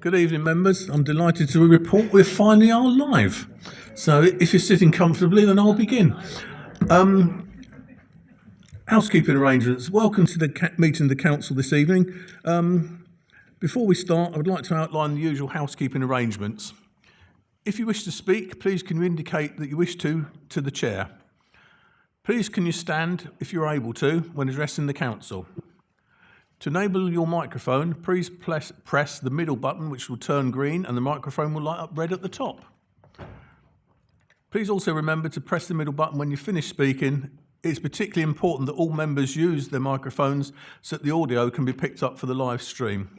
Good evening, members. I'm delighted to report we finally are live. So if you're sitting comfortably, then I'll begin. Housekeeping arrangements. Welcome to the meeting of the council this evening. Before we start, I would like to outline the usual housekeeping arrangements. If you wish to speak, please can you indicate that you wish to the chair. Please can you stand, if you're able to, when addressing the council. To enable your microphone, please press the middle button, which will turn green, and the microphone will light up red at the top. Please also remember to press the middle button when you finish speaking. It's particularly important that all members use their microphones so that the audio can be picked up for the live stream.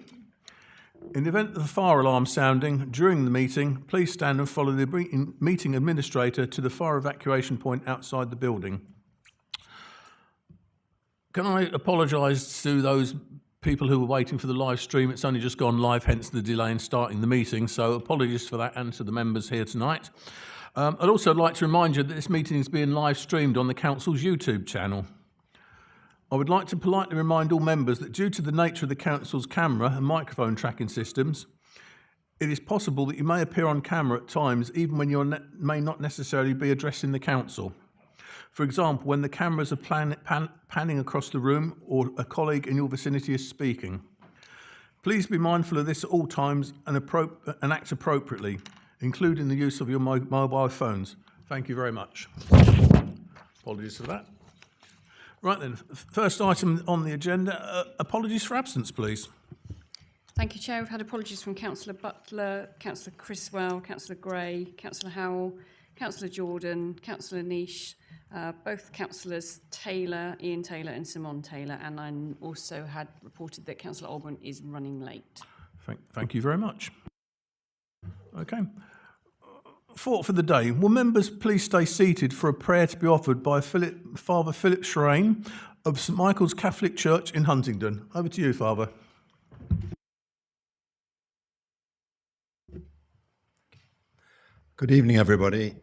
In the event of the fire alarm sounding during the meeting, please stand and follow the meeting administrator to the fire evacuation point outside the building. Can I apologise to those people who were waiting for the live stream? It's only just gone live, hence the delay in starting the meeting, so apologies for that and to the members here tonight. I'd also like to remind you that this meeting is being live streamed on the Council's YouTube channel. I would like to politely remind all members that due to the nature of the Council's camera and microphone tracking systems, it is possible that you may appear on camera at times even when you may not necessarily be addressing the Council. For example, when the cameras are panning across the room or a colleague in your vicinity is speaking. Please be mindful of this at all times and act appropriately, including the use of your mobile phones. Thank you very much. Apologies for that. Right then, first item on the agenda, apologies for absence, please. Thank you, Chair. We've had apologies from Councillor Butler, Councillor Criswell, Councillor Gray, Councillor Howell, Councillor Jordan, Councillor Niche, both Councillors Ian Taylor and Simon Taylor, and I also had reported that Councillor Alban is running late. Thank you very much. Okay. Thought for the day. Will members please stay seated for a prayer to be offered by Father Philip Shrane of St Michael's Catholic Church in Huntingdon. Over to you, Father. Good evening, everybody.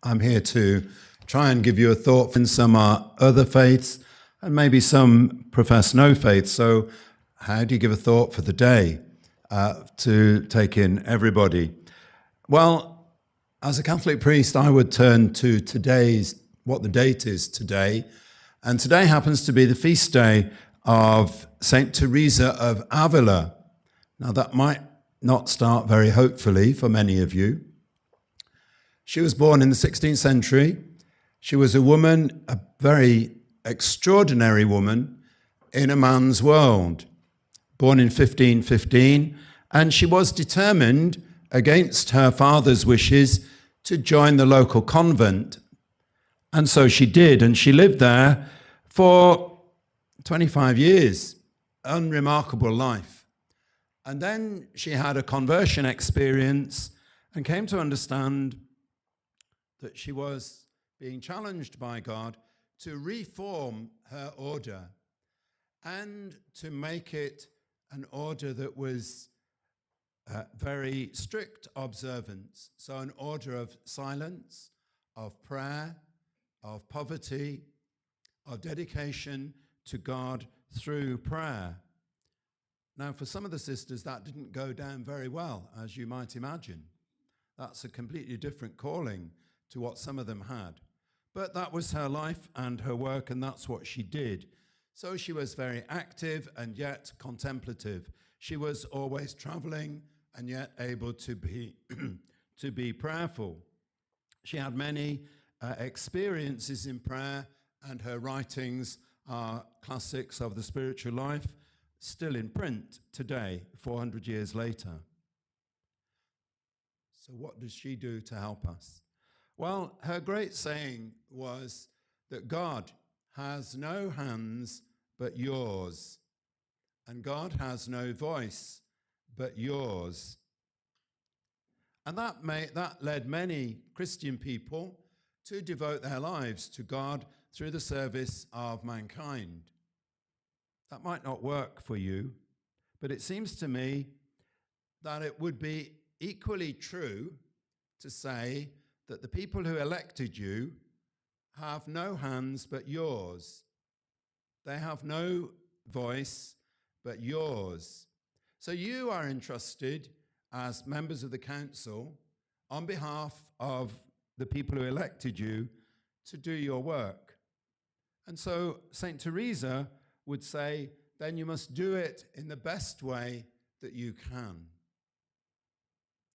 I'm here to try and give you a thought. And some are other faiths, and maybe some profess no faith. So how do you give a thought for the day to take in everybody? Well, as a Catholic priest, I would turn to what the date is today. And today happens to be the feast day of Saint Teresa of Avila. Now, that might not start very hopefully for many of you. She was born in the 16th century. She was a woman, a very extraordinary woman in a man's world. Born in 1515, and she was determined, against her father's wishes, to join the local convent. And so she did, and she lived there for 25 years. Unremarkable life. And then she had a conversion experience and came to understand that she was being challenged by God to reform her order and to make it an order that was very strict observance. So an order of silence, of prayer, of poverty, of dedication to God through prayer. Now, for some of the sisters, that didn't go down very well, as you might imagine. That's a completely different calling to what some of them had. But that was her life and her work, and that's what she did. So she was very active and yet contemplative. She was always traveling and yet able to be prayerful. She had many experiences in prayer, and her writings are classics of the spiritual life, still in print today, 400 years later. So what does she do to help us? Well, her great saying was that God has no hands but yours, and God has no voice but yours. And that led many Christian people to devote their lives to God through the service of mankind. That might not work for you, but it seems to me that it would be equally true to say that the people who elected you have no hands but yours. They have no voice but yours. So you are entrusted as members of the council on behalf of the people who elected you to do your work. And so St. Teresa would say, then you must do it in the best way that you can.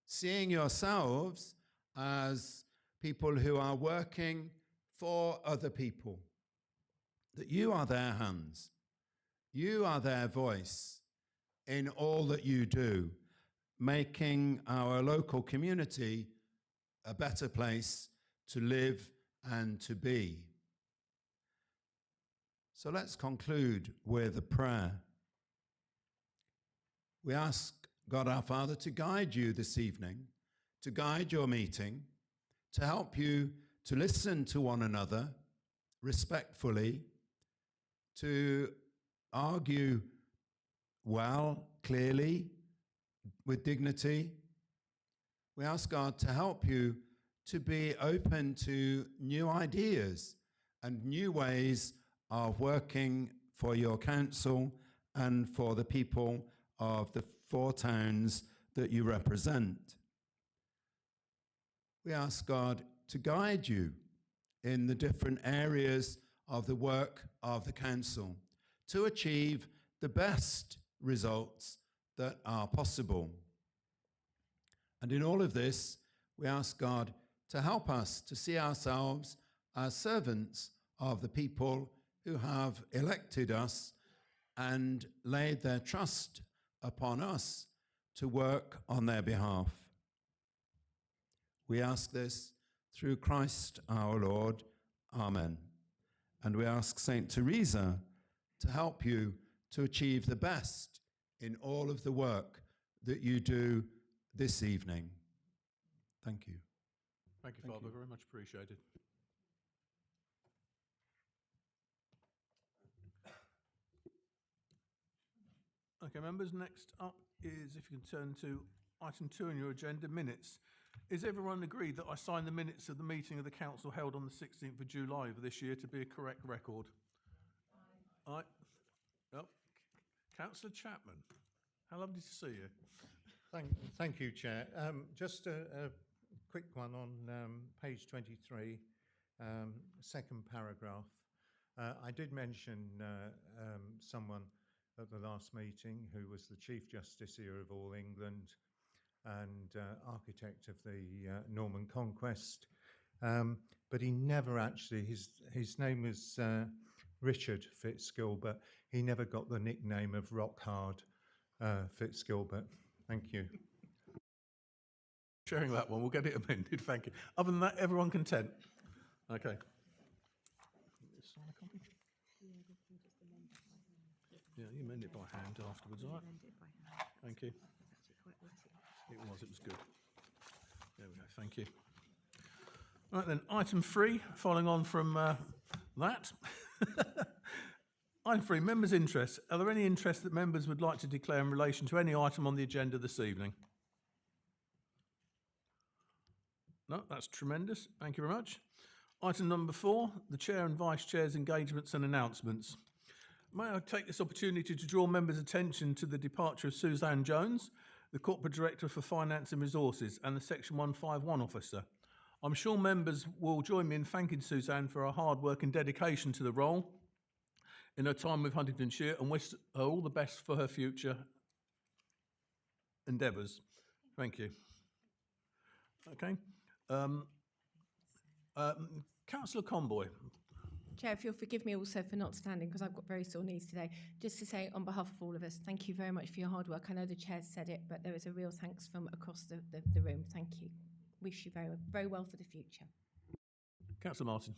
Seeing yourselves as people who are working for other people, that you are their hands, you are their voice in all that you do, making our local community a better place to live and to be. So let's conclude with a prayer. We ask God our Father to guide you this evening, to guide your meeting, to help you to listen to one another respectfully, to argue well, clearly, with dignity. We ask God to help you to be open to new ideas and new ways of working for your council and for the people of the 4 towns that you represent. We ask God to guide you in the different areas of the work of the council to achieve the best results that are possible. And in all of this, we ask God to help us to see ourselves as servants of the people who have elected us and laid their trust upon us to work on their behalf. We ask this through Christ our Lord. Amen. And we ask St. Teresa to help you to achieve the best in all of the work that you do this evening. Thank you. Thank you, Father. Very much appreciated. Okay, members, next up is, if you can turn to item 2 on your agenda, minutes. Is everyone agreed that I sign the minutes of the meeting of the council held on the 16th of July of this year to be a correct record? Aye. Oh, Councillor Chapman, how lovely to see you. Thank you, Chair. Just a quick one on page 23, second paragraph. I did mention someone at the last meeting who was the Chief Justiciar of all England and architect of the Norman Conquest, but he never actually, his name was Richard Fitzgilbert. He never got the nickname of Rockhard Fitzgilbert. Thank you. Sharing that one, we'll get it amended, thank you. Other than that, everyone content? Okay. Sign a copy? Yeah, you amend it by hand afterwards, all right? Thank you. It was good. There we go, thank you. Right then, item 3, following on from that. Item 3, members' interests. Are there any interests that members would like to declare in relation to any item on the agenda this evening? No, that's tremendous. Thank you very much. Item number 4, the Chair and Vice Chair's engagements and announcements. May I take this opportunity to draw members' attention to the departure of Suzanne Jones, the Corporate Director for Finance and Resources and the Section 151 Officer. I'm sure members will join me in thanking Suzanne for her hard work and dedication to the role in her time with Huntingdonshire and wish her all the best for her future endeavours. Thank you. Okay. Councillor Conboy. Chair, if you'll forgive me also for not standing because I've got very sore knees today, just to say on behalf of all of us, thank you very much for your hard work. I know the Chair said it, but there is a real thanks from across the room. Thank you. Wish you very, very well for the future. Councillor Martin.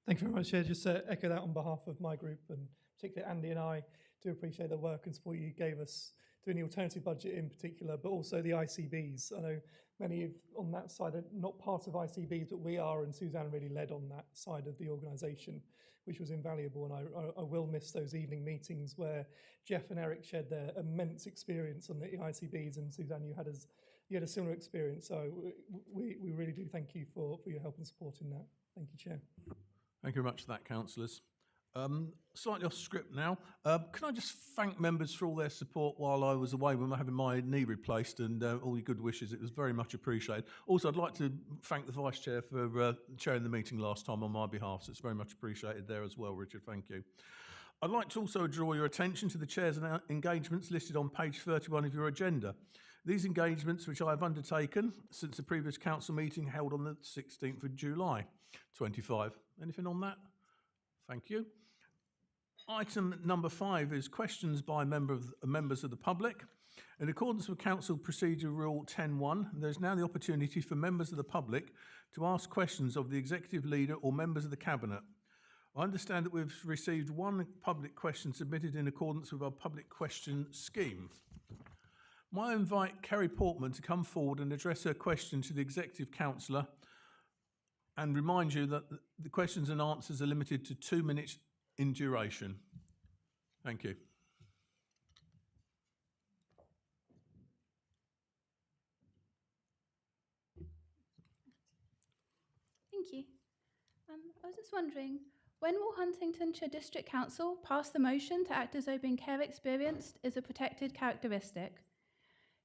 Thank you very much, Chair. Just to echo that on behalf of my group, and particularly Andy and I do appreciate the work and support you gave us doing the alternative budget in particular, but also the ICBs. I know many of on that side are not part of ICBs, but we are, and Suzanne really led on that side of the organisation, which was invaluable. And I will miss those evening meetings where Jeff and Eric shared their immense experience on the ICBs, and Suzanne, you had a similar experience. So we really do thank you for your help and support in that. Thank you, Chair. Thank you very much for that, councillors. Slightly off script now. Can I just thank members for all their support while I was away when I having my knee replaced, and all your good wishes. It was very much appreciated. Also, I'd like to thank the Vice Chair for chairing the meeting last time on my behalf. So it's very much appreciated there as well, Richard. Thank you. I'd like to also draw your attention to the Chair's engagements listed on page 31 of your agenda. These engagements, which I have undertaken since the previous council meeting held on the 16th of July 25. Anything on that? Thank you. Item number 5 is questions by members of the public. In accordance with Council Procedure Rule 10.1, there is now the opportunity for members of the public to ask questions of the Executive Leader or members of the Cabinet. I understand that we've received one public question submitted in accordance with our public question scheme. May I invite Kerry Portman to come forward and address her question to the Executive Councillor, and remind you that the questions and answers are limited to 2 minutes in duration. Thank you. Thank you. I was just wondering, when will Huntingdonshire District Council pass the motion to act as though being care experienced is a protected characteristic?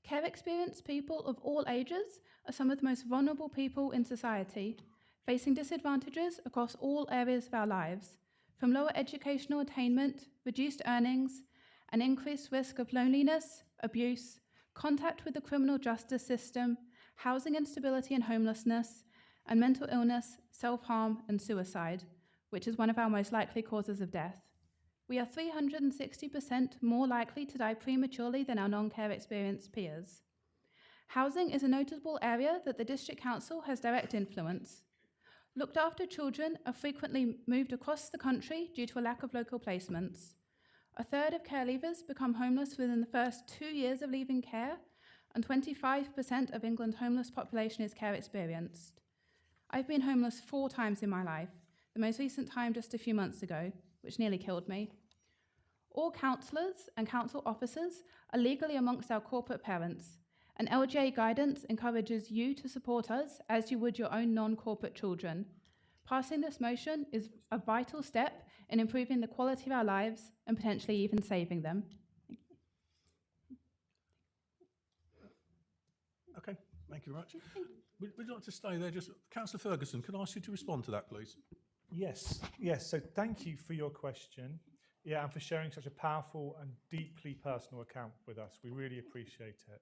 Care experienced people of all ages are some of the most vulnerable people in society, facing disadvantages across all areas of our lives, from lower educational attainment, reduced earnings, an increased risk of loneliness, abuse, contact with the criminal justice system, housing instability and homelessness, and mental illness, self-harm, and suicide, which is one of our most likely causes of death. We are 360% more likely to die prematurely than our non-care experienced peers. Housing is a notable area that the District Council has direct influence. Looked after children are frequently moved across the country due to a lack of local placements. A third of care leavers become homeless within the first 2 years of leaving care, and 25% of England's homeless population is care experienced. I've been homeless 4 times in my life, the most recent time just a few months ago, which nearly killed me. All councillors and council officers are legally amongst our corporate parents, and LGA guidance encourages you to support us as you would your own non-corporate children. Passing this motion is a vital step in improving the quality of our lives and potentially even saving them. Okay, thank you very much. Would you like to stay there? Just Councillor Ferguson, can I ask you to respond to that, please? Yes. So thank you for your question. Yeah, and for sharing such a powerful and deeply personal account with us. We really appreciate it.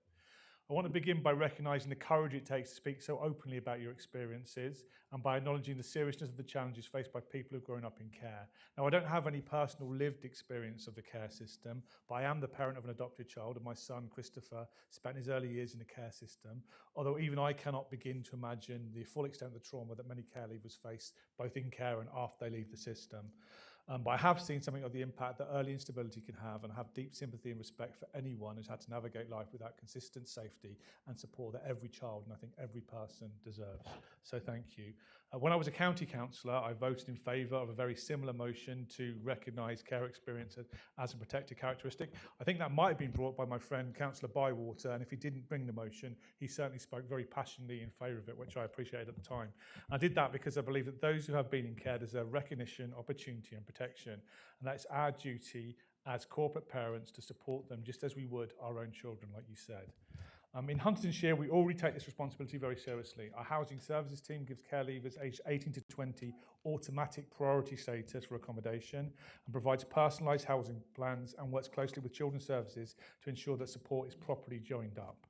I want to begin by recognising the courage it takes to speak so openly about your experiences, and by acknowledging the seriousness of the challenges faced by people who've grown up in care. Now, I don't have any personal lived experience of the care system, but I am the parent of an adopted child, and my son, Christopher, spent his early years in the care system, although even I cannot begin to imagine the full extent of the trauma that many care leavers face, both in care and after they leave the system. But I have seen something of the impact that early instability can have, and have deep sympathy and respect for anyone who's had to navigate life without consistent safety and support that every child, and I think every person, deserves. So thank you. When I was a county councillor, I voted in favour of a very similar motion to recognise care experience as a protected characteristic. I think that might have been brought by my friend Councillor Bywater, and if he didn't bring the motion, he certainly spoke very passionately in favour of it, which I appreciated at the time. I did that because I believe that those who have been in care deserve recognition, opportunity and protection, and that's our duty as corporate parents to support them just as we would our own children, like you said. In Huntingdonshire, we already take this responsibility very seriously. Our housing services team gives care leavers aged 18 to 20 automatic priority status for accommodation, and provides personalised housing plans, and works closely with children's services to ensure that support is properly joined up.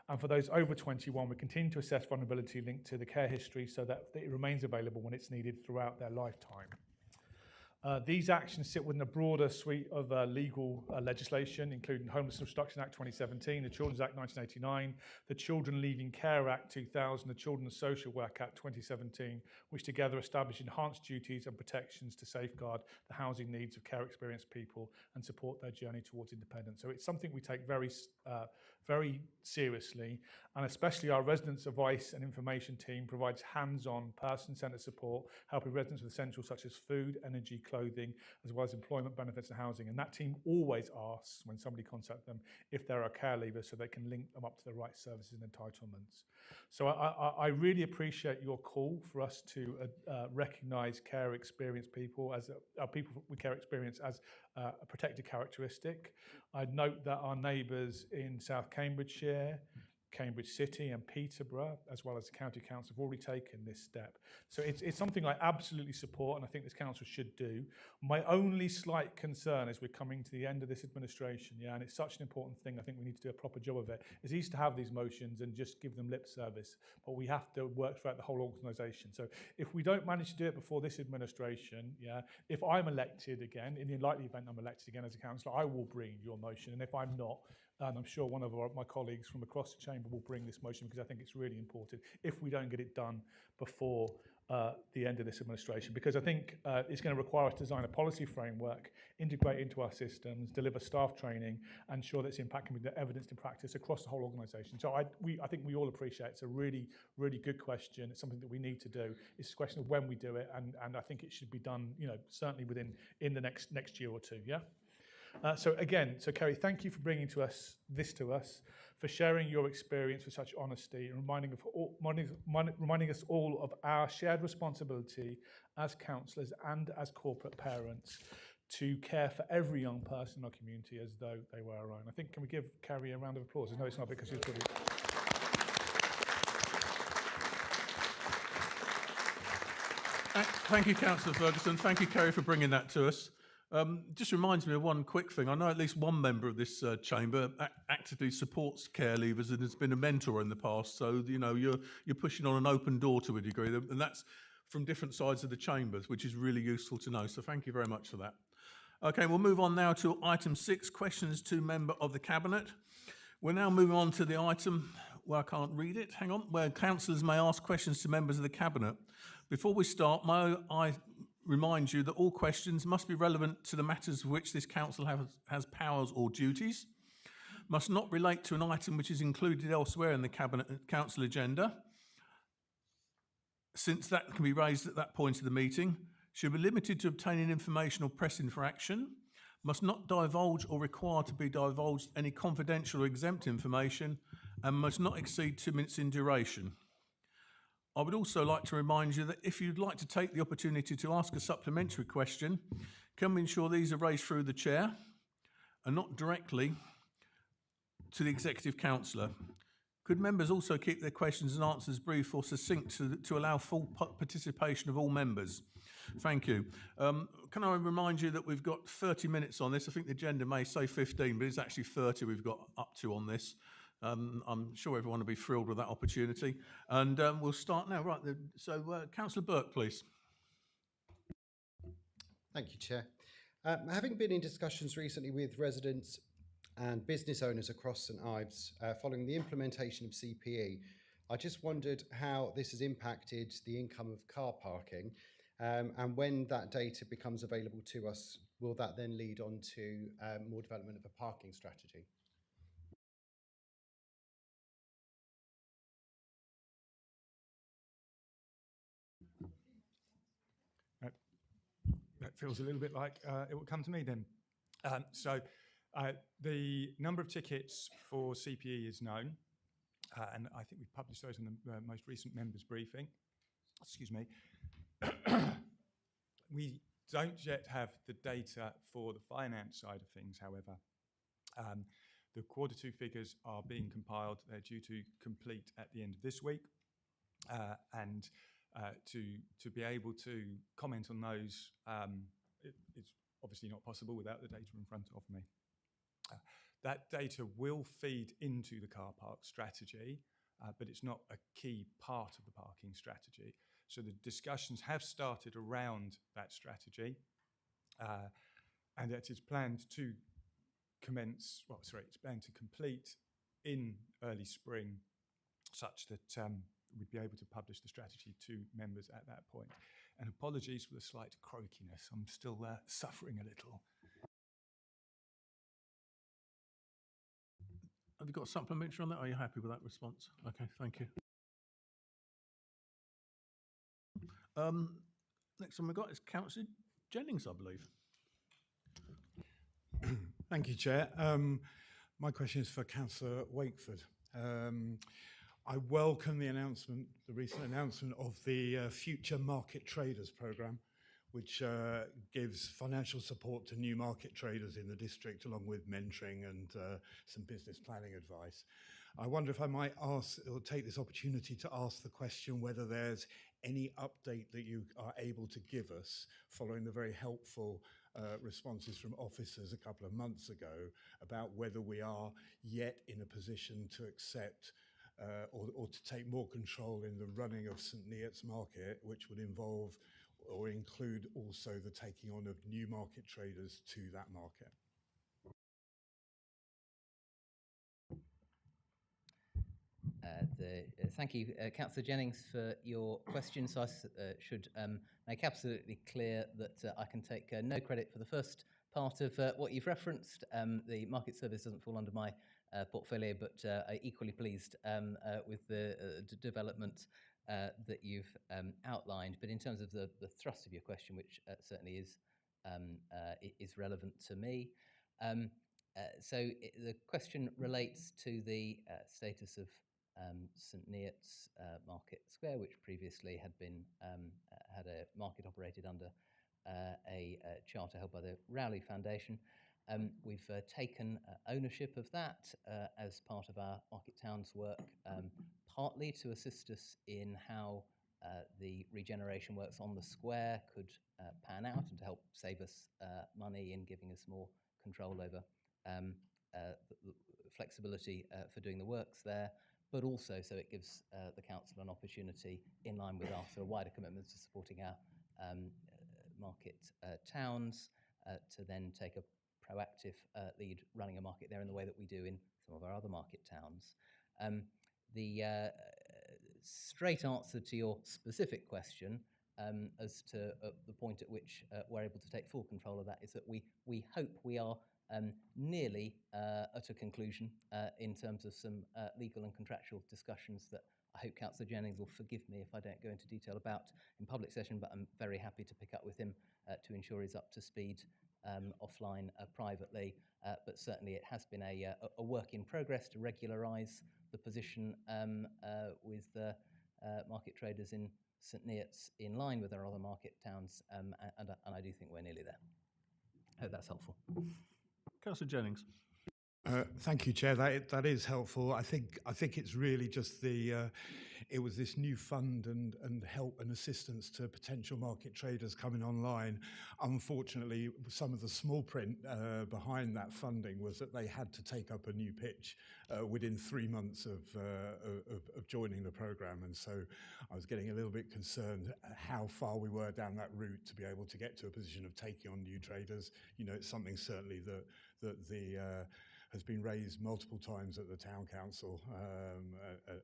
And for those over 21, we continue to assess vulnerability linked to the care history so that it remains available when it's needed throughout their lifetime. These actions sit within a broader suite of legal legislation, including Homelessness Reduction Act 2017, the Children's Act 1989, the Children Leaving Care Act 2000, the Children's Social Work Act 2017, which together establish enhanced duties and protections to safeguard the housing needs of care experienced people and support their journey towards independence. So it's something we take very seriously, and especially our residents advice and information team provides hands-on, person-centred support, helping residents with essentials such as food, energy, clothing, as well as employment benefits and housing. And that team always asks when somebody contacts them if there are care leavers so they can link them up to the right services and entitlements. So I really appreciate your call for us to recognise care experience people as people with care experience as a protected characteristic. I'd note that our neighbours in South Cambridgeshire, Cambridge City and Peterborough, as well as the County Council, have already taken this step. So it's something I absolutely support, and I think this council should do. My only slight concern as we're coming to the end of this administration, and it's such an important thing, I think we need to do a proper job of it, is easy to have these motions and just give them lip service, but we have to work throughout the whole organisation. So if we don't manage to do it before this administration, if I'm elected again, in the likely event I'm elected again as a councillor, I will bring your motion, and if I'm not, and I'm sure one of my colleagues from across the chamber will bring this motion because I think it's really important if we don't get it done before the end of this administration, because I think it's going to require us to design a policy framework, integrate into our systems, deliver staff training, and ensure that it's impacting with the evidence in practice across the whole organisation. So I think we all appreciate it's a really, really good question. It's something that we need to do. It's a question of when we do it, and I think it should be done, certainly in the next year or two. Yeah. So Kerry, thank you for bringing this to us, for sharing your experience with such honesty, and reminding us all of our shared responsibility as councillors and as corporate parents to care for every young person in our community as though they were our own. I think, can we give Kerry a round of applause? No, it's not, because she's pretty... Thank you, Councillor Ferguson. Thank you, Kerry, for bringing that to us. Just reminds me of one quick thing. I know at least one member of this chamber actively supports care leavers and has been a mentor in the past. So you're pushing on an open door to a degree, and that's from different sides of the chambers, which is really useful to know. So thank you very much for that. Okay, we'll move on now to item 6, questions to member of the cabinet. We're now moving on to the item where I can't read it. Hang on, where councillors may ask questions to members of the cabinet. Before we start, I remind you that all questions must be relevant to the matters for which this council has powers or duties, must not relate to an item which is included elsewhere in the council agenda, since that can be raised at that point of the meeting, should be limited to obtaining information or pressing for action, must not divulge or require to be divulged any confidential or exempt information, and must not exceed 2 minutes in duration. I would also like to remind you that if you'd like to take the opportunity to ask a supplementary question, can we ensure these are raised through the chair and not directly to the executive councillor? Could members also keep their questions and answers brief or succinct to allow full participation of all members? Thank you. Can I remind you that we've got 30 minutes on this? I think the agenda may say 15, but it's actually 30 we've got up to on this. I'm sure everyone will be thrilled with that opportunity. And we'll start now. Right, so Councillor Burke, please. Thank you, Chair. Having been in discussions recently with residents and business owners across St Ives following the implementation of CPE, I just wondered how this has impacted the income of car parking, and when that data becomes available to us, will that then lead on to more development of a parking strategy? That feels a little bit like it will come to me then. The number of tickets for CPE is known, and I think we've published those in the most recent members' briefing. Excuse me. We don't yet have the data for the finance side of things, however. The Q2 figures are being compiled. They're due to complete at the end of this week, and to be able to comment on those, it's obviously not possible without the data in front of me. That data will feed into the car park strategy, but it's not a key part of the parking strategy. So the discussions have started around that strategy, and it is planned to commence, it's planned to complete in early spring, such that we'd be able to publish the strategy to members at that point. And apologies for the slight croakiness. I'm still suffering a little. Have you got a supplementary on that? Are you happy with that response? Okay, thank you. Next one we've got is Councillor Jennings, I believe. Thank you, Chair. My question is for Councillor Wakeford. I welcome the announcement, the recent announcement of the Future Market Traders programme, which gives financial support to new market traders in the district, along with mentoring and some business planning advice. I wonder if I might ask, or take this opportunity to ask the question whether there's any update that you are able to give us following the very helpful responses from officers a couple of months ago about whether we are yet in a position to accept or to take more control in the running of St Neots Market, which would involve or include also the taking on of new market traders to that market. Thank you, Councillor Jennings, for your question. So I should make absolutely clear that I can take no credit for the first part of what you've referenced. The market service doesn't fall under my portfolio, but I'm equally pleased with the development that you've outlined. But in terms of the thrust of your question, which certainly is relevant to me, the question relates to the status of St Neots Market Square, which previously had been had a market operated under a charter held by the Rowley Foundation. We've taken ownership of that as part of our Market Towns work, partly to assist us in how the regeneration works on the square could pan out and to help save us money in giving us more control over flexibility for doing the works there, but also so it gives the council an opportunity, in line with our sort of wider commitments to supporting our market towns, to then take a proactive lead running a market there in the way that we do in some of our other market towns. The straight answer to your specific question as to the point at which we're able to take full control of that is that we hope we are nearly at a conclusion in terms of some legal and contractual discussions that I hope Councillor Jennings will forgive me if I don't go into detail about in public session, but I'm very happy to pick up with him to ensure he's up to speed offline privately. But certainly it has been a work in progress to regularise the position with the market traders in St Neots in line with our other market towns, and I do think we're nearly there. I hope that's helpful. Councillor Jennings. Thank you, Chair. That is helpful. I think it's really just it was this new fund and help and assistance to potential market traders coming online. Unfortunately, some of the small print behind that funding was that they had to take up a new pitch within 3 months of joining the programme, and so I was getting a little bit concerned how far we were down that route to be able to get to a position of taking on new traders. You know, it's something certainly that has been raised multiple times at the town council,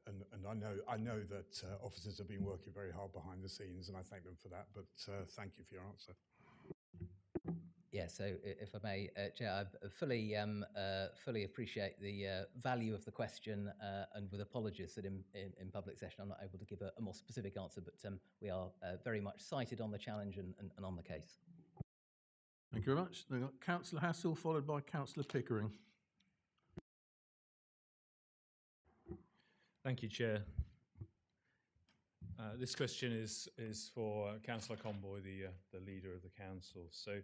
and I know that officers have been working very hard behind the scenes, and I thank them for that. But thank you for your answer. Yeah, so if I may, Chair, I fully appreciate the value of the question, and with apologies that in public session I'm not able to give a more specific answer, but we are very much cited on the challenge and on the case. Thank you very much. We've got Councillor Hassell, followed by Councillor Pickering. Thank you, Chair. This question is for Councillor Conboy, the leader of the council. So,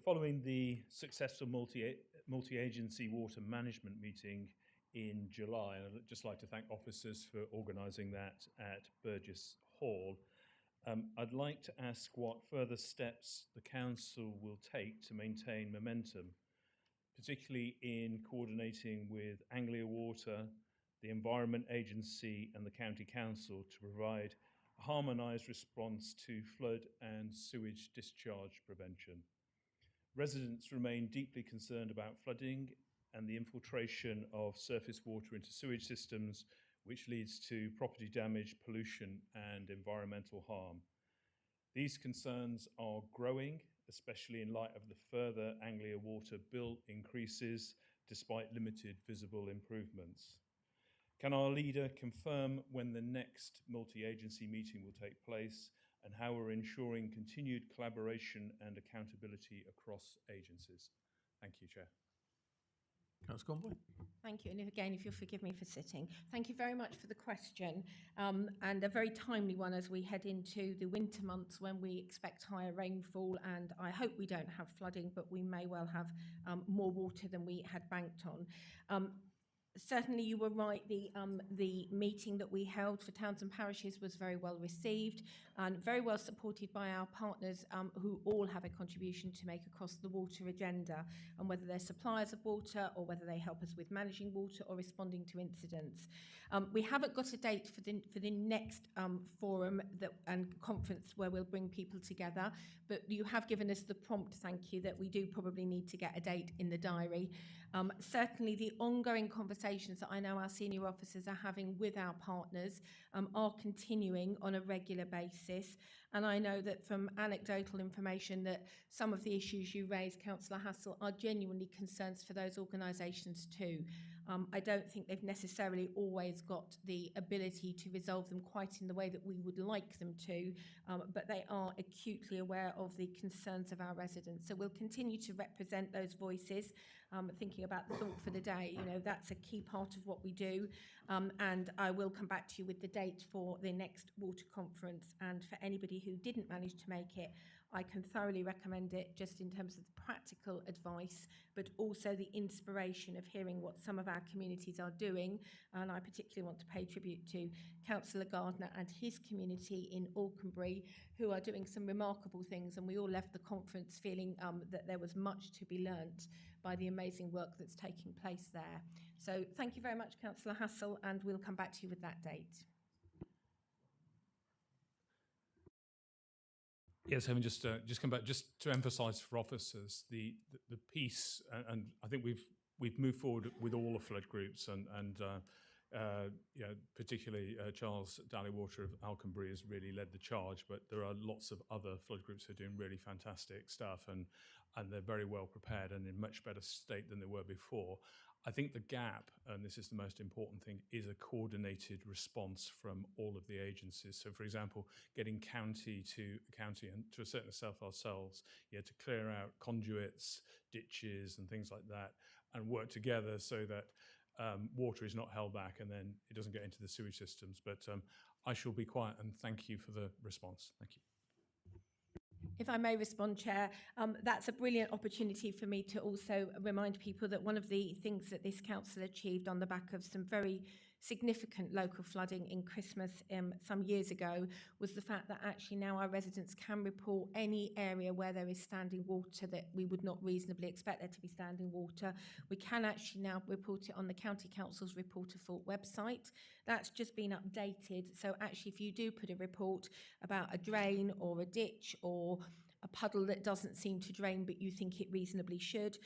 following the successful multi-agency water management meeting in July, and I'd just like to thank officers for organising that at Burgess Hall. I'd like to ask what further steps the council will take to maintain momentum, particularly in coordinating with Anglia Water, the Environment Agency and the County Council to provide a harmonised response to flood and sewage discharge prevention. Residents remain deeply concerned about flooding and the infiltration of surface water into sewage systems, which leads to property damage, pollution and environmental harm. These concerns are growing, especially in light of the further Anglia Water bill increases, despite limited visible improvements. Can our leader confirm when the next multi-agency meeting will take place and how we're ensuring continued collaboration and accountability across agencies. Thank you, Chair. Councillor Conboy. Thank you. And again, if you'll forgive me for sitting, thank you very much for the question, and a very timely one as we head into the winter months when we expect higher rainfall, and I hope we don't have flooding, but we may well have more water than we had banked on. Certainly, you were right. The meeting that we held for towns and parishes was very well received and very well supported by our partners, who all have a contribution to make across the water agenda, and whether they're suppliers of water or whether they help us with managing water or responding to incidents. We haven't got a date for the next forum and conference where we'll bring people together, but you have given us the prompt, thank you, that we do probably need to get a date in the diary. Certainly, the ongoing conversations that I know our senior officers are having with our partners are continuing on a regular basis. And I know that from anecdotal information that some of the issues you raised, Councillor Hassel, are genuinely concerns for those organisations too. I don't think they've necessarily always got the ability to resolve them quite in the way that we would like them to, but they are acutely aware of the concerns of our residents. So we'll continue to represent those voices, thinking about the thought for the day. You know, that's a key part of what we do, and I will come back to you with the date for the next water conference. And for anybody who didn't manage to make it, I can thoroughly recommend it, just in terms of the practical advice, but also the inspiration of hearing what some of our communities are doing. And I particularly want to pay tribute to Councillor Gardner and his community in Alconbury, who are doing some remarkable things. And we all left the conference feeling that there was much to be learnt by the amazing work that's taking place there. So thank you very much, Councillor Hassel, and we'll come back to you with that date. Yes, having just come back, just to emphasise for officers the piece, and I think we've moved forward with all the flood groups, and you know, particularly Charles Dalywater of Alconbury has really led the charge, but there are lots of other flood groups who are doing really fantastic stuff, and they're very well prepared and in much better state than they were before. I think the gap, and this is the most important thing, is a coordinated response from all of the agencies. So, for example, getting county to county, and to a certain extent ourselves, to clear out conduits, ditches and things like that, and work together so that water is not held back and then it doesn't get into the sewage systems. But I shall be quiet and thank you for the response. Thank you. If I may respond, Chair, that's a brilliant opportunity for me to also remind people that one of the things that this council achieved on the back of some very significant local flooding in Christmas some years ago was the fact that actually now our residents can report any area where there is standing water that we would not reasonably expect there to be standing water. We can actually now report it on the County Council's Report a Fault website. That's just been updated. So actually, if you do put a report about a drain or a ditch or a puddle that doesn't seem to drain but you think it reasonably should,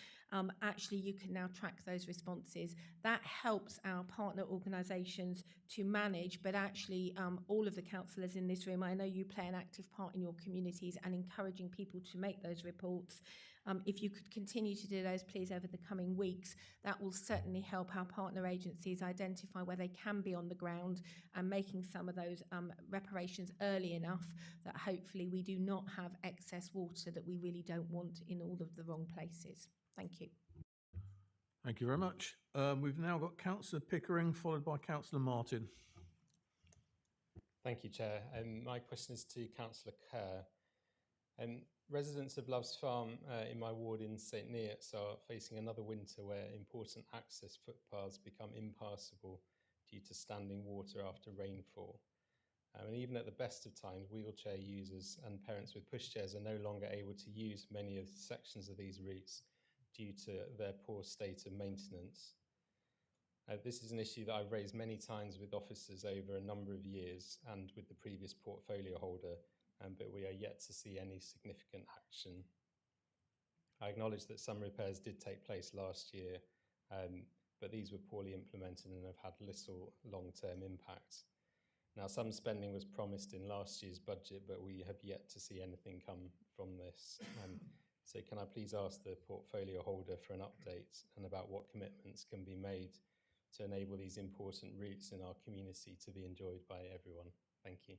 actually you can now track those responses. That helps our partner organisations to manage, but actually all of the councillors in this room, I know you play an active part in your communities and encouraging people to make those reports. If you could continue to do those, please, over the coming weeks, that will certainly help our partner agencies identify where they can be on the ground and making some of those reparations early enough that hopefully we do not have excess water that we really don't want in all of the wrong places. Thank you. Thank you very much. We've now got Councillor Pickering, followed by Councillor Martin. Thank you, Chair. My question is to Councillor Kerr. Residents of Loves Farm in my ward in St Neots are facing another winter where important access footpaths become impassable due to standing water after rainfall. And even at the best of times, wheelchair users and parents with pushchairs are no longer able to use many of the sections of these routes due to their poor state of maintenance. This is an issue that I've raised many times with officers over a number of years and with the previous portfolio holder, but we are yet to see any significant action. I acknowledge that some repairs did take place last year, but these were poorly implemented and have had little long-term impact. Now, some spending was promised in last year's budget, but we have yet to see anything come from this. So can I please ask the portfolio holder for an update and about what commitments can be made to enable these important routes in our community to be enjoyed by everyone? Thank you.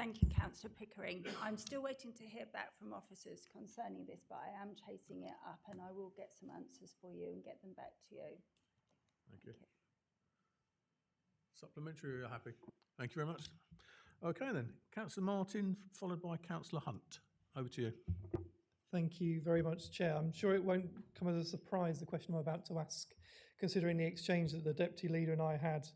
Thank you, Councillor Pickering. I'm still waiting to hear back from officers concerning this, but I am chasing it up and I will get some answers for you and get them back to you. Thank you. Supplementary, you're happy? Thank you very much. Okay then, Councillor Martin, followed by Councillor Hunt. Over to you. Thank you very much, Chair. I'm sure it won't come as a surprise, the question I'm about to ask, considering the exchange that the Deputy Leader and I had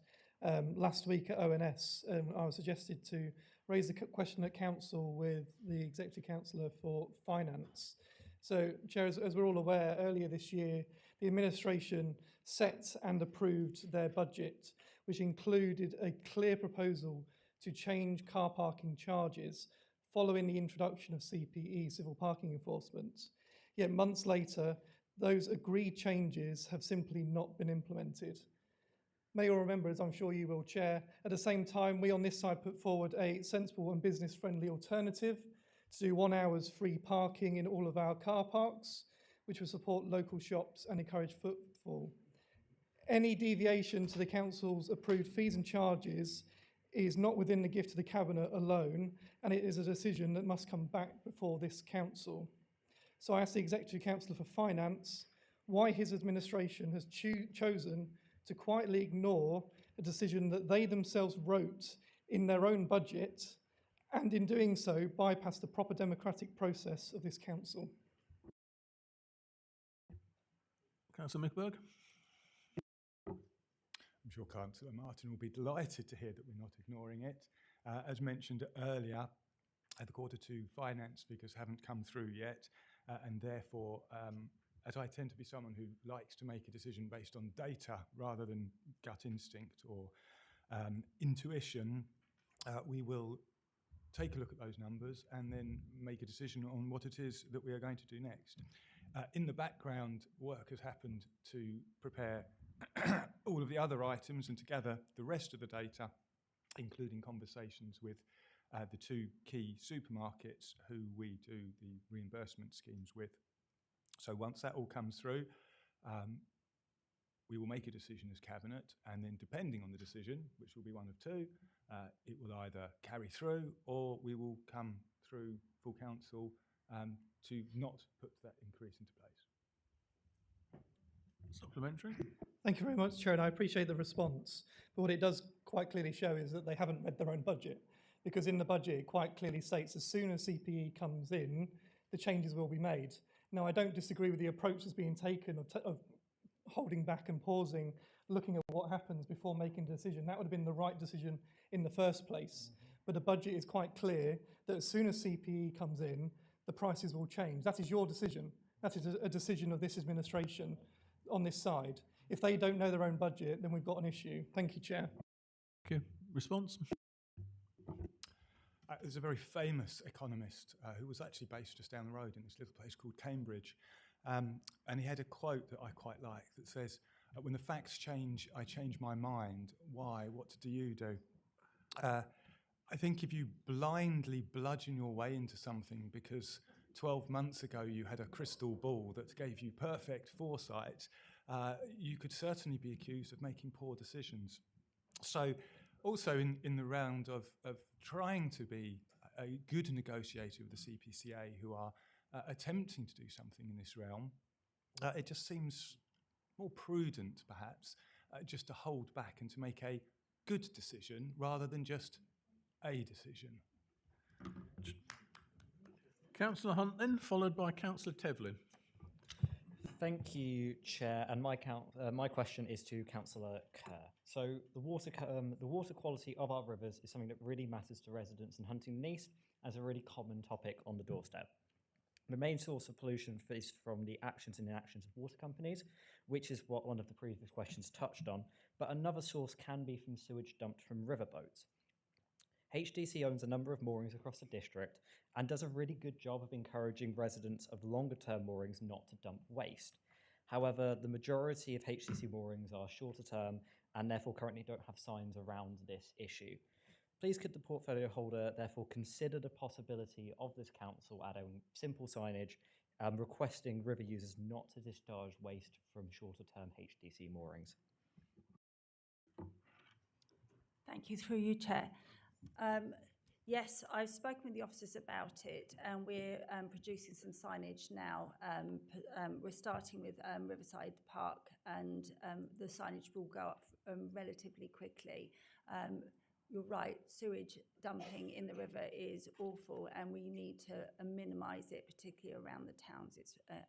last week at ONS. I was suggested to raise the question at Council with the Executive Councillor for Finance. So, Chair, as we're all aware, earlier this year, the administration set and approved their budget, which included a clear proposal to change car parking charges following the introduction of CPE, civil parking enforcement. Yet months later, those agreed changes have simply not been implemented. May you all remember, as I'm sure you will, Chair, at the same time, we on this side put forward a sensible and business-friendly alternative to do 1 hour's free parking in all of our car parks, which will support local shops and encourage footfall. Any deviation to the Council's approved fees and charges is not within the gift of the Cabinet alone, and it is a decision that must come back before this Council. So I ask the Executive Councillor for Finance why his administration has chosen to quietly ignore a decision that they themselves wrote in their own budget, and in doing so, bypass the proper democratic process of this Council. Councillor Mickberg. I'm sure Councillor Martin will be delighted to hear that we're not ignoring it. As mentioned earlier, the Q2 finance figures haven't come through yet, and therefore, as I tend to be someone who likes to make a decision based on data rather than gut instinct or intuition, we will take a look at those numbers and then make a decision on what it is that we are going to do next. In the background, work has happened to prepare all of the other items and to gather the rest of the data, including conversations with the two key supermarkets who we do the reimbursement schemes with. So once that all comes through, we will make a decision as Cabinet, and then depending on the decision, which will be one of two, it will either carry through or we will come through full council to not put that increase into place. Supplementary. Thank you very much, Chair, and I appreciate the response. But what it does quite clearly show is that they haven't read their own budget, because in the budget it quite clearly states as soon as CPE comes in, the changes will be made. Now, I don't disagree with the approach that's being taken of holding back and pausing, looking at what happens before making a decision. That would have been the right decision in the first place. But the budget is quite clear that as soon as CPE comes in, the prices will change. That is your decision. That is a decision of this administration on this side. If they don't know their own budget, then we've got an issue. Thank you, Chair. Thank you. Response? There's a very famous economist who was actually based just down the road in this little place called Cambridge. And he had a quote that I quite like that says, when the facts change, I change my mind. Why? What do you do? I think if you blindly bludgeon your way into something because 12 months ago you had a crystal ball that gave you perfect foresight, you could certainly be accused of making poor decisions. So also in the round of trying to be a good negotiator with the CPCA who are attempting to do something in this realm, it just seems more prudent perhaps just to hold back and to make a good decision rather than just a decision. Councillor Hunt then, followed by Councillor Tevlin. Thank you, Chair. And my question is to Councillor Kerr. So the water quality of our rivers is something that really matters to residents in Huntingdon East as a really common topic on the doorstep. The main source of pollution is from the actions and inactions of water companies, which is what one of the previous questions touched on, but another source can be from sewage dumped from riverboats. HDC owns a number of moorings across the district and does a really good job of encouraging residents of longer-term moorings not to dump waste. However, the majority of HDC moorings are shorter term and therefore currently don't have signs around this issue. Please could the portfolio holder therefore consider the possibility of this council adding simple signage requesting river users not to discharge waste from shorter term HDC moorings? Thank you, through you, Chair. Yes, I've spoken with the officers about it, and we're producing some signage now. We're starting with Riverside Park, and the signage will go up relatively quickly. You're right, sewage dumping in the river is awful, and we need to minimise it, particularly around the towns.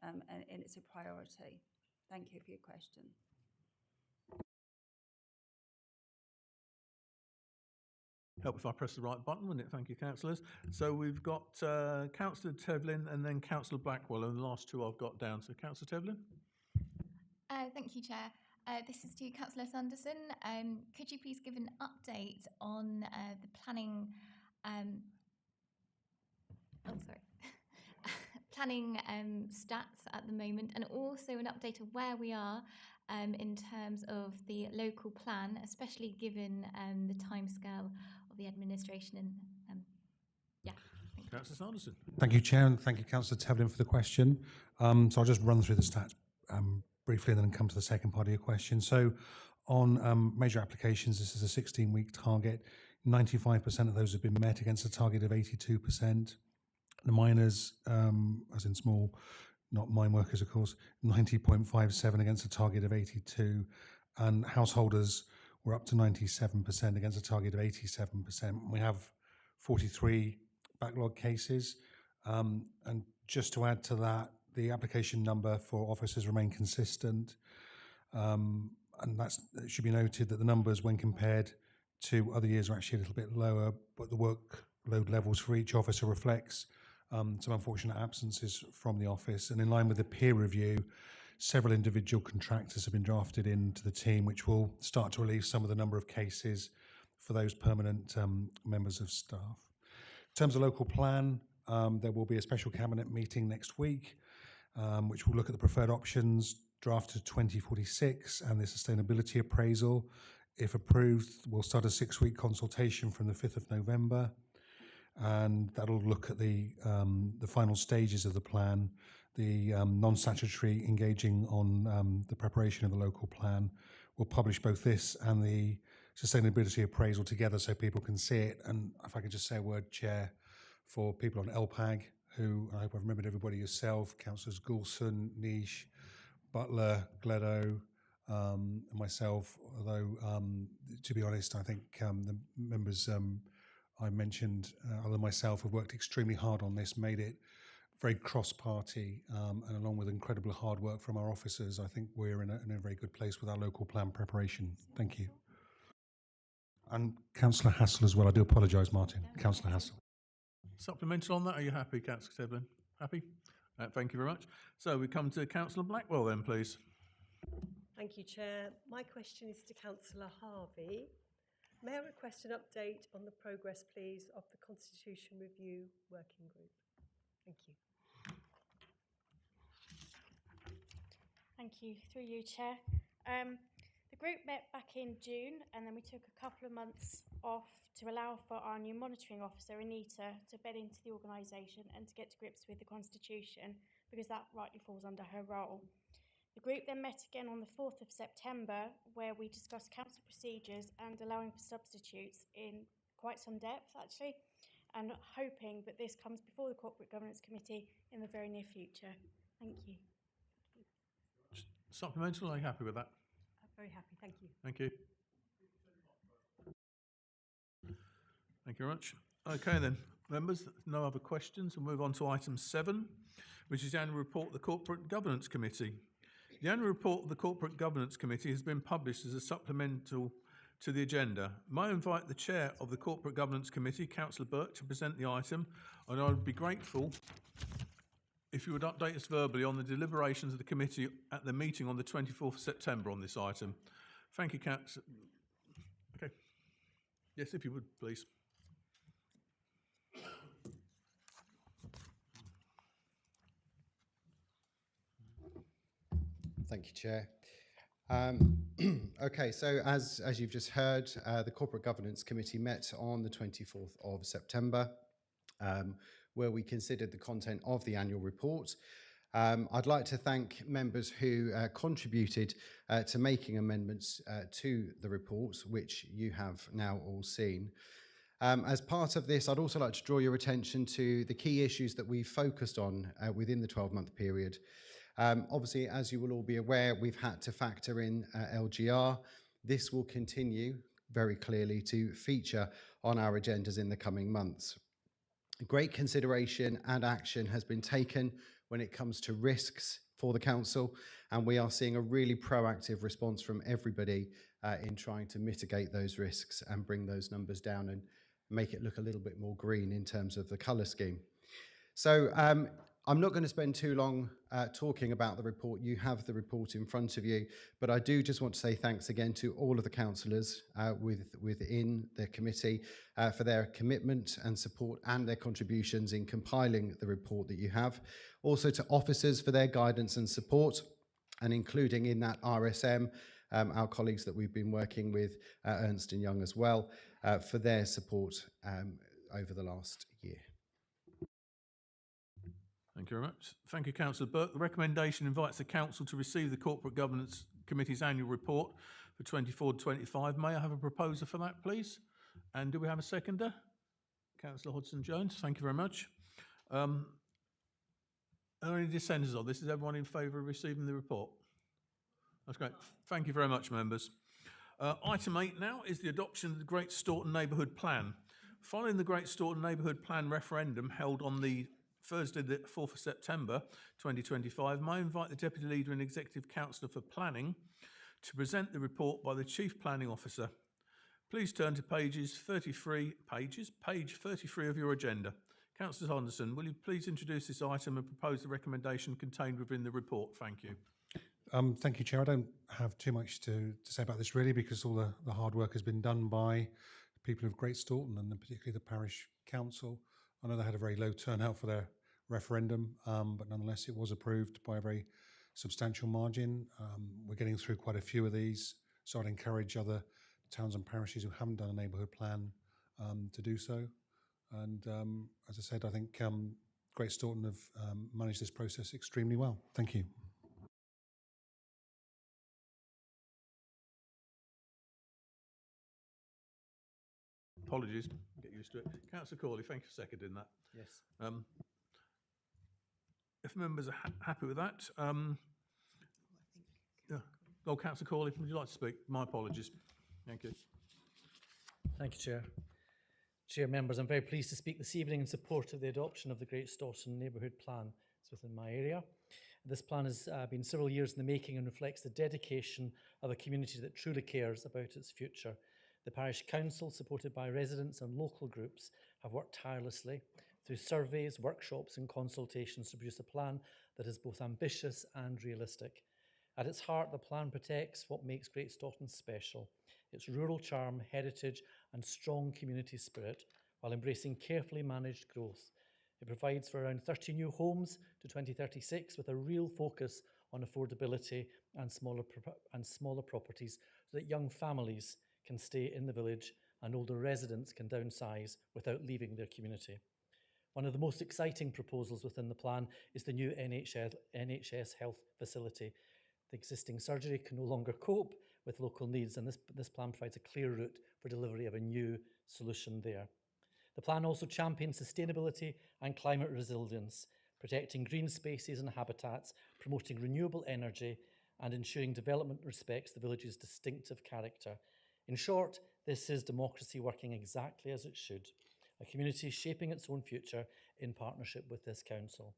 And it's a priority. Thank you for your question. Help if I press the right button, wouldn't it? Thank you, councillors. So we've got Councillor Tevlin and then Councillor Blackwell, and the last two I've got down. So Councillor Tevlin. Thank you, Chair. This is to Councillor Sanderson. Could you please give an update on the planning? Planning stats at the moment, and also an update of where we are in terms of the local plan, especially given the timescale of the administration. And Councillor Sanderson. Thank you, Chair, and thank you, Councillor Tevlin, for the question. So I'll just run through the stats briefly and then come to the second part of your question. So on major applications, this is a 16-week target. 95% of those have been met against a target of 82%. The miners, as in small, not mine workers, of course, 90.57 against a target of 82. And householders were up to 97% against a target of 87%. We have 43 backlog cases. And just to add to that, the application number for officers remain consistent. And it should be noted that the numbers, when compared to other years, are actually a little bit lower, but the workload levels for each officer reflects some unfortunate absences from the office. And in line with the peer review, several individual contractors have been drafted into the team, which will start to relieve some of the number of cases for those permanent members of staff. In terms of local plan, there will be a special cabinet meeting next week, which will look at the preferred options, draft to 2046, and the sustainability appraisal. If approved, we'll start a 6-week consultation from the 5th of November. And that'll look at the final stages of the plan, the non-statutory engaging on the preparation of the local plan. We'll publish both this and the sustainability appraisal together so people can see it. And if I could just say a word, Chair, for people on LPAG, who I hope I've remembered everybody yourself, Councillors Goulson, Niche, Butler, Gledo, and myself, although to be honest, I think the members I mentioned, other than myself, have worked extremely hard on this, made it very cross-party, and along with incredible hard work from our officers, I think we're in a very good place with our local plan preparation. Thank you. And Councillor Hassel as well. I do apologise, Martin. Councillor Hassel. Supplemental on that? Are you happy, Councillor Tevlin? Happy? Thank you very much. So we come to Councillor Blackwell then, please. Thank you, Chair. My question is to Councillor Harvey. May I request an update on the progress, please, of the Constitution Review Working Group? Thank you. Thank you. Through you, Chair. The group met back in June, and then we took a couple of months off to allow for our new monitoring officer, Anita, to bed into the organisation and to get to grips with the Constitution, because that rightly falls under her role. The group then met again on the 4th of September, where we discussed council procedures and allowing for substitutes in quite some depth, actually, and hoping that this comes before the Corporate Governance Committee in the very near future. Thank you. Supplemental, are you happy with that? I'm very happy, thank you. Thank you. Thank you very much. Okay then, members, no other questions. We'll move on to item 7, which is the annual report of the Corporate Governance Committee. The annual report of the Corporate Governance Committee has been published as a supplemental to the agenda. May I invite the Chair of the Corporate Governance Committee, Councillor Burke, to present the item, and I would be grateful if you would update us verbally on the deliberations of the committee at the meeting on the 24th of September on this item. Thank you, Councillor. Okay. Yes, if you would, please. Thank you, Chair. Okay, so as you've just heard, the Corporate Governance Committee met on the 24th of September, where we considered the content of the annual report. I'd like to thank members who contributed to making amendments to the report, which you have now all seen. As part of this, I'd also like to draw your attention to the key issues that we've focused on within the 12-month period. Obviously, as you will all be aware, we've had to factor in LGR. This will continue very clearly to feature on our agendas in the coming months. Great consideration and action has been taken when it comes to risks for the council, and we are seeing a really proactive response from everybody in trying to mitigate those risks and bring those numbers down and make it look a little bit more green in terms of the colour scheme. So I'm not going to spend too long talking about the report. You have the report in front of you, but I do just want to say thanks again to all of the councillors within the committee for their commitment and support and their contributions in compiling the report that you have. Also to officers for their guidance and support, and including in that RSM, our colleagues that we've been working with, Ernst & Young as well, for their support over the last year. Thank you very much. Thank you, Councillor Burke. The recommendation invites the Council to receive the Corporate Governance Committee's annual report for 24-25. May I have a proposer for that, please? And do we have a seconder? Councillor Hodgson-Jones, thank you very much. Are there any dissenters on this? Is everyone in favour of receiving the report? That's great. Thank you very much, members. Item 8 now is the adoption of the Great Staunton Neighbourhood Plan. Following the Great Staunton Neighbourhood Plan referendum held on the Thursday, the 4th of September 2025, may I invite the Deputy Leader and Executive Councillor for Planning to present the report by the Chief Planning Officer. Please turn to page 33 of your agenda. Councillor Henderson, will you please introduce this item and propose the recommendation contained within the report? Thank you. Thank you, Chair. I don't have too much to say about this really, because all the hard work has been done by people of Great Staunton and particularly the Parish Council. I know they had a very low turnout for their referendum, but nonetheless it was approved by a very substantial margin. We're getting through quite a few of these, so I'd encourage other towns and parishes who haven't done a neighbourhood plan to do so. And as I said, I think Great Staunton have managed this process extremely well. Thank you. Apologies, get used to it. Councillor Corley, thank you for seconding that. Yes. If members are happy with that, yeah. Oh, Councillor Corley, would you like to speak? My apologies. Thank you. Thank you, Chair. Chair, members, I'm very pleased to speak this evening in support of the adoption of the Great Staunton Neighbourhood Plan. It's within my area. This plan has been several years in the making and reflects the dedication of a community that truly cares about its future. The Parish Council, supported by residents and local groups, have worked tirelessly through surveys, workshops and consultations to produce a plan that is both ambitious and realistic. At its heart, the plan protects what makes Great Staunton special: its rural charm, heritage and strong community spirit, while embracing carefully managed growth. It provides for around 30 new homes to 2036, with a real focus on affordability and smaller properties, so that young families can stay in the village and older residents can downsize without leaving their community. One of the most exciting proposals within the plan is the new NHS health facility. The existing surgery can no longer cope with local needs, and this plan provides a clear route for delivery of a new solution there. The plan also champions sustainability and climate resilience, protecting green spaces and habitats, promoting renewable energy, and ensuring development respects the village's distinctive character. In short, this is democracy working exactly as it should, a community shaping its own future in partnership with this council.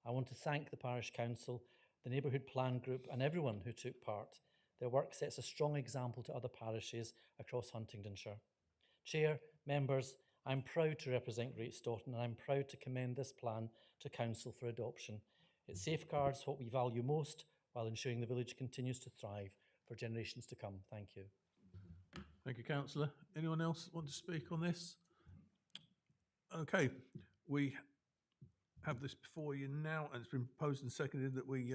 I want to thank the Parish Council, the Neighbourhood Plan Group and everyone who took part. Their work sets a strong example to other parishes across Huntingdonshire. Chair, members, I'm proud to represent Great Staunton, and I'm proud to commend this plan to Council for adoption. It safeguards what we value most while ensuring the village continues to thrive for generations to come. Thank you. Thank you, Councillor. Anyone else want to speak on this? Okay, we have this before you now, and it's been proposed and seconded that we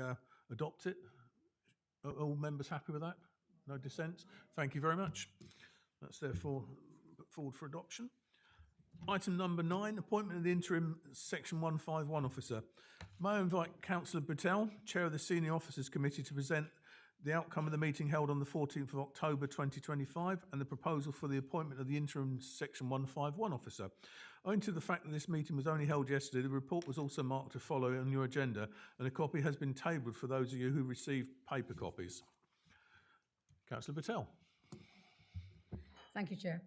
adopt it. Are all members happy with that? No dissents? Thank you very much. That's therefore put forward for adoption. Item number 9, appointment of the interim Section 151 officer. May I invite Councillor Britell, Chair of the Senior Officers Committee, to present the outcome of the meeting held on the 14th of October 2025 and the proposal for the appointment of the interim Section 151 officer. Owing to the fact that this meeting was only held yesterday, the report was also marked to follow on your agenda, and a copy has been tabled for those of you who received paper copies. Councillor Patel. Thank you, Chair.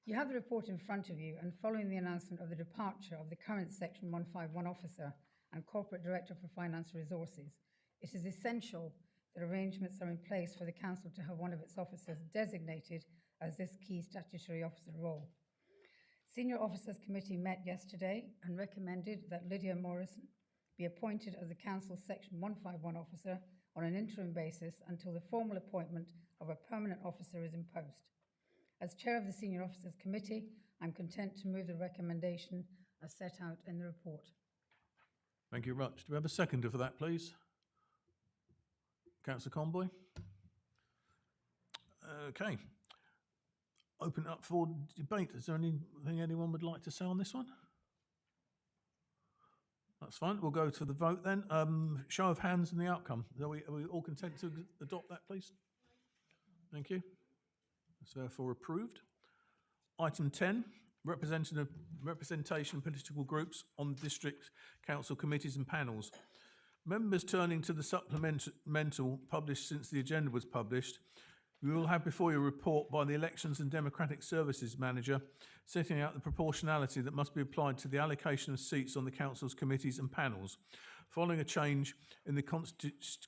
You have the report in front of you, and following the announcement of the departure of the current Section 151 officer and Corporate Director for Finance Resources, it is essential that arrangements are in place for the Council to have one of its officers designated as this key statutory officer role. Senior Officers Committee met yesterday and recommended that Lydia Morrison be appointed as the Council's Section 151 officer on an interim basis until the formal appointment of a permanent officer is in post. As Chair of the Senior Officers Committee, I'm content to move the recommendation as set out in the report. Thank you very much. Do we have a seconder for that, please? Councillor Conboy. Okay. Open up for debate. Is there anything anyone would like to say on this one? That's fine. We'll go to the vote then. Show of hands and the outcome. Are we all content to adopt that, please? Thank you. It's therefore approved. Item 10, representation of political groups on district council committees and panels. Members turning to the supplemental published since the agenda was published, you will have before you a report by the Elections and Democratic Services Manager setting out the proportionality that must be applied to the allocation of seats on the Council's committees and panels, following a change in the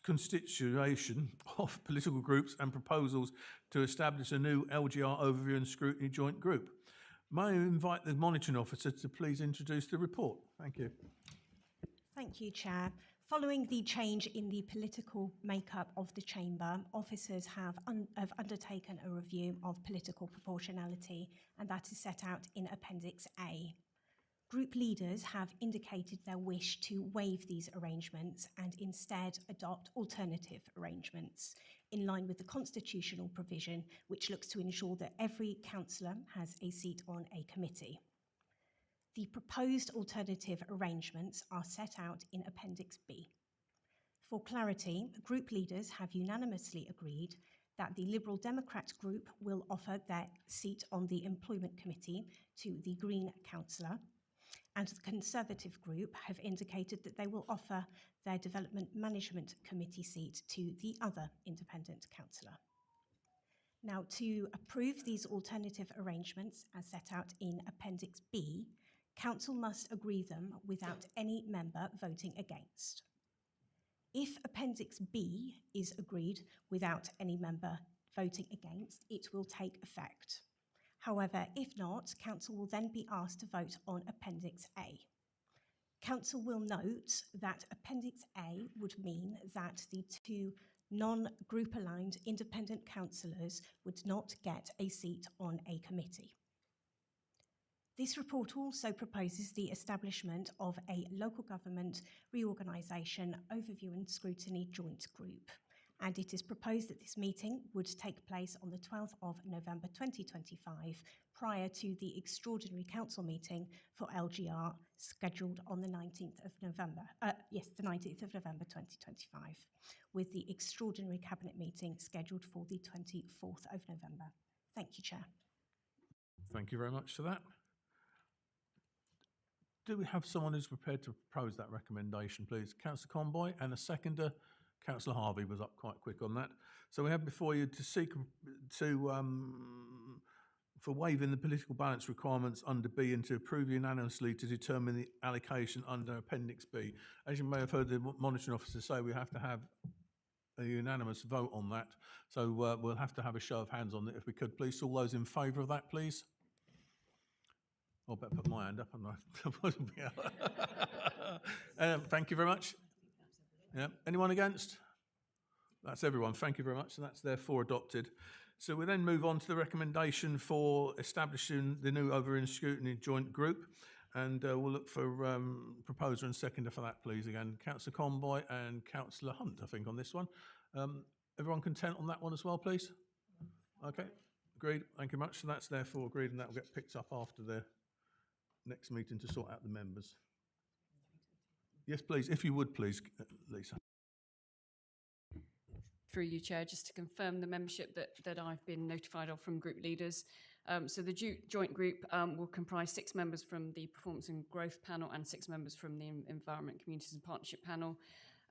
constitution of political groups and proposals to establish a new LGR Overview and Scrutiny Joint Group. May I invite the Monitoring Officer to please introduce the report? Thank you. Thank you, Chair. Following the change in the political makeup of the Chamber, officers have undertaken a review of political proportionality, and that is set out in Appendix A. Group leaders have indicated their wish to waive these arrangements and instead adopt alternative arrangements, in line with the constitutional provision which looks to ensure that every councillor has a seat on a committee. The proposed alternative arrangements are set out in Appendix B. For clarity, group leaders have unanimously agreed that the Liberal Democrat group will offer their seat on the Employment Committee to the Green councillor, and the Conservative group have indicated that they will offer their Development Management Committee seat to the other independent councillor. Now, to approve these alternative arrangements as set out in Appendix B, Council must agree them without any member voting against. If Appendix B is agreed without any member voting against, it will take effect. However, if not, Council will then be asked to vote on Appendix A. Council will note that Appendix A would mean that the two non-group aligned independent councillors would not get a seat on a committee. This report also proposes the establishment of a local government reorganisation overview and scrutiny joint group, and it is proposed that this meeting would take place on the 12th of November 2025, prior to the extraordinary council meeting for LGR scheduled on the 19th of November. The 19th of November 2025, with the extraordinary cabinet meeting scheduled for the 24th of November. Thank you, Chair. Thank you very much for that. Do we have someone who's prepared to propose that recommendation, please? Councillor Conboy, and a seconder. Councillor Harvey was up quite quick on that. So we have before you to seek for waiving the political balance requirements under B and to approve unanimously to determine the allocation under Appendix B. As you may have heard the Monitoring Officer say, we have to have a unanimous vote on that. So we'll have to have a show of hands on it if we could, please. All those in favour of that, please? I better put my hand up, haven't I? Thank you very much. Yeah. Anyone against? That's everyone. Thank you very much. And that's therefore adopted. So we then move on to the recommendation for establishing the new Overview and Scrutiny Joint Group. And we'll look for proposer and seconder for that, please. Again, Councillor Conboy and Councillor Hunt, I think, on this one. Everyone content on that one as well, please? Okay. Agreed. Thank you much. So that's therefore agreed, and that will get picked up after the next meeting to sort out the members. Yes, please, if you would, please, Lisa. through you, Chair, just to confirm the membership that I've been notified of from group leaders. So the joint group will comprise 6 members from the Performance and Growth panel and 6 members from the Environment, Communities and Partnership panel.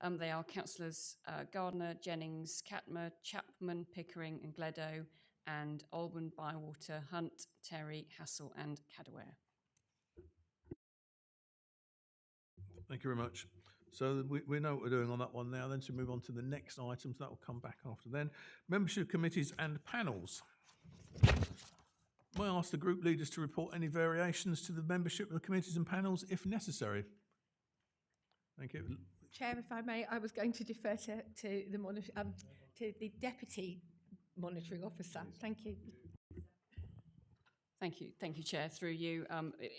They are Councillors Gardner, Jennings, Catmer, Chapman, Pickering and Gledo, and Alban, Bywater, Hunt, Terry, Hassel and Cadware. Thank you very much. So we know what we're doing on that one now. Then to move on to the next items, that will come back after then. Membership committees and panels. May I ask the group leaders to report any variations to the membership of the committees and panels if necessary? Thank you. Chair, if I may, I was going to defer to the Deputy Monitoring Officer. Thank you. Thank you, Chair. Through you,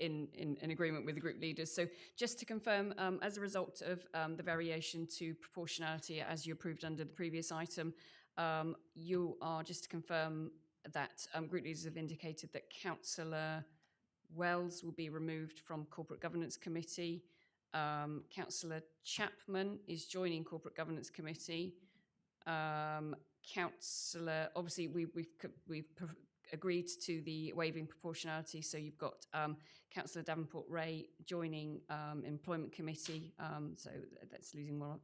in agreement with the group leaders. So just to confirm, as a result of the variation to proportionality as you approved under the previous item, you are, just to confirm that group leaders have indicated that Councillor Wells will be removed from Corporate Governance Committee. Councillor Chapman is joining Corporate Governance Committee. Councillor, obviously we've agreed to the waiving proportionality, so you've got Councillor Davenport Ray joining Employment Committee, so that's losing one.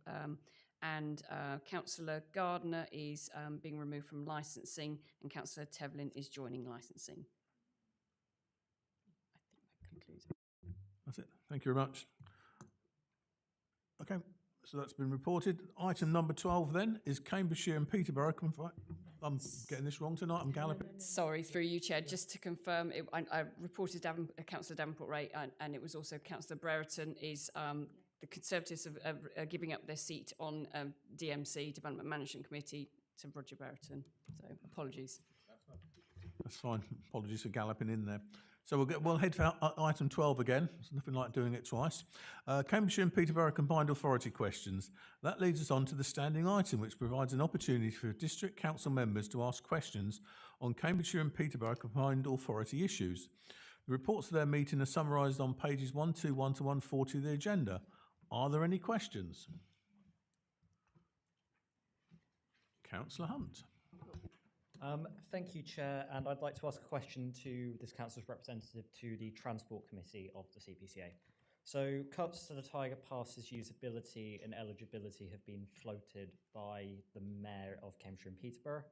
And Councillor Gardner is being removed from licensing, and Councillor Tevlin is joining licensing. I think that concludes it. That's it. Thank you very much. Okay, so that's been reported. Item number 12 then is Cambridgeshire and Peterborough. I'm getting this wrong tonight. I'm galloping. Sorry, through you, Chair, just to confirm, I reported Councillor Davenport Ray, and it was also Councillor Brereton is the Conservatives are giving up their seat on DMC, Development Management Committee, to Roger Brereton. So apologies. That's fine. Apologies for galloping in there. So we'll head for item 12 again. There's nothing like doing it twice. Cambridgeshire and Peterborough combined authority questions. That leads us on to the standing item, which provides an opportunity for district council members to ask questions on Cambridgeshire and Peterborough combined authority issues. The reports of their meeting are summarised on pages 121 to 140 of the agenda. Are there any questions? Councillor Hunt. Thank you, Chair, and I'd like to ask a question to this council's representative to the Transport Committee of the CPCA. So cuts to the Tiger Pass's usability and eligibility have been floated by the Mayor of Cambridgeshire and Peterborough.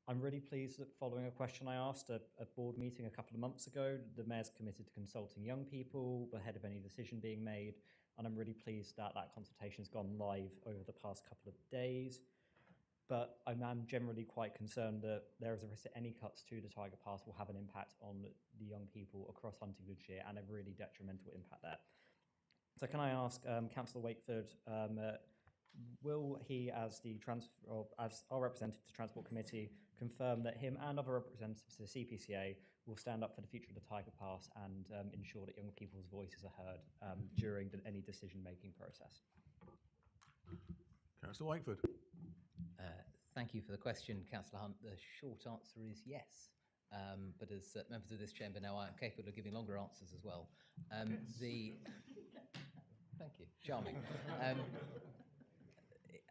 I'm really pleased that following a question I asked at a board meeting a couple of months ago, the Mayor's committed to consulting young people ahead of any decision being made, and I'm really pleased that that consultation has gone live over the past couple of days. But I'm generally quite concerned that there is a risk that any cuts to the Tiger Pass will have an impact on the young people across Huntingdonshire and a really detrimental impact there. So can I ask Councillor Wakeford, will he, as our representative to the Transport Committee, confirm that him and other representatives to the CPCA will stand up for the future of the Tiger Pass and ensure that young people's voices are heard during any decision-making process? Councillor Wakeford. Thank you for the question, Councillor Hunt. The short answer is yes. But as members of this chamber know, I am capable of giving longer answers as well. Thank you, charming.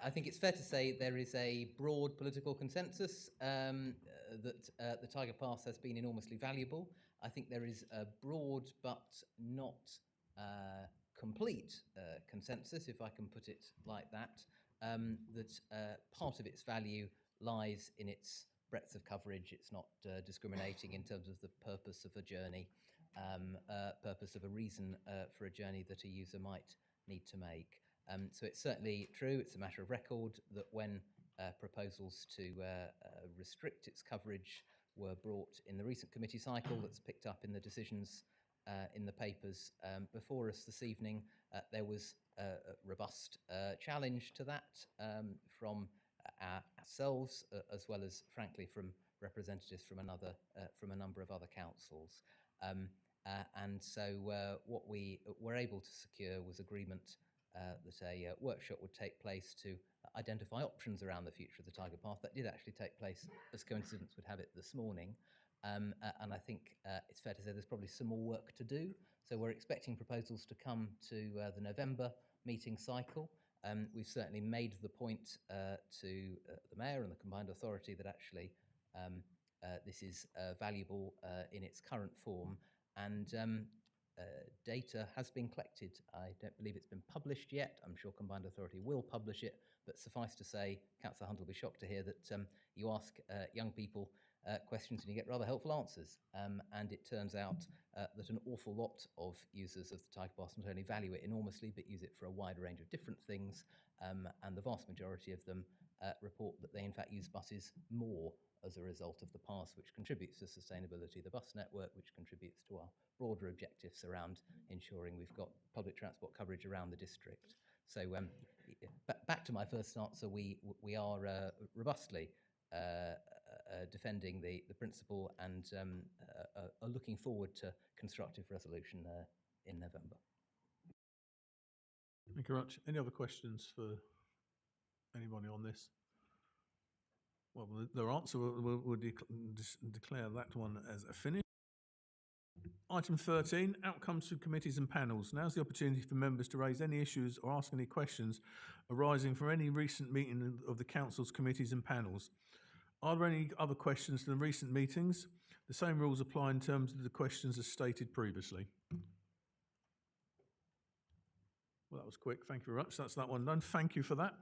I think it's fair to say there is a broad political consensus that the Tiger Pass has been enormously valuable. I think there is a broad but not complete consensus, if I can put it like that, that part of its value lies in its breadth of coverage. It's not discriminating in terms of the purpose of a journey, purpose of a reason for a journey that a user might need to make. So it's certainly true, it's a matter of record, that when proposals to restrict its coverage were brought in the recent committee cycle, that's picked up in the decisions in the papers before us this evening, there was a robust challenge to that from ourselves, as well as, frankly, from representatives from a number of other councils. And so what we were able to secure was agreement that a workshop would take place to identify options around the future of the Tiger Path. That did actually take place, as coincidence would have it, this morning. And I think it's fair to say there's probably some more work to do. So we're expecting proposals to come to the November meeting cycle. We've certainly made the point to the Mayor and the Combined Authority that actually this is valuable in its current form, and data has been collected. I don't believe it's been published yet. I'm sure Combined Authority will publish it, but suffice to say, Councillor Hunt will be shocked to hear that you ask young people questions and you get rather helpful answers. And it turns out that an awful lot of users of the Tiger Pass not only value it enormously, but use it for a wide range of different things. And the vast majority of them report that they in fact use buses more as a result of the pass, which contributes to sustainability of the bus network, which contributes to our broader objectives around ensuring we've got public transport coverage around the district. So back to my first answer, we are robustly defending the principle and are looking forward to constructive resolution in November. Thank you very much. Any other questions for anybody on this? Well, their answer will declare that one as a finish. Item 13, outcomes to committees and panels. Now's the opportunity for members to raise any issues or ask any questions arising from any recent meeting of the Council's committees and panels. Are there any other questions to the recent meetings? The same rules apply in terms of the questions as stated previously. Well, that was quick. Thank you very much. That's that one done. Thank you for that.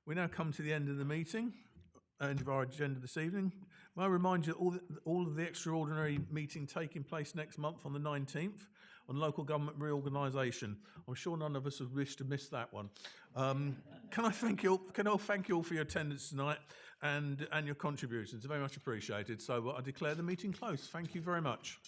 We now come to the end of the meeting, end of our agenda this evening. May I remind you all of the extraordinary meeting taking place next month on the 19th on local government reorganisation. I'm sure none of us would wish to miss that one. Can I thank you all? Can I thank you all for your attendance tonight and your contributions? Very much appreciated. So I declare the meeting closed. Thank you very much.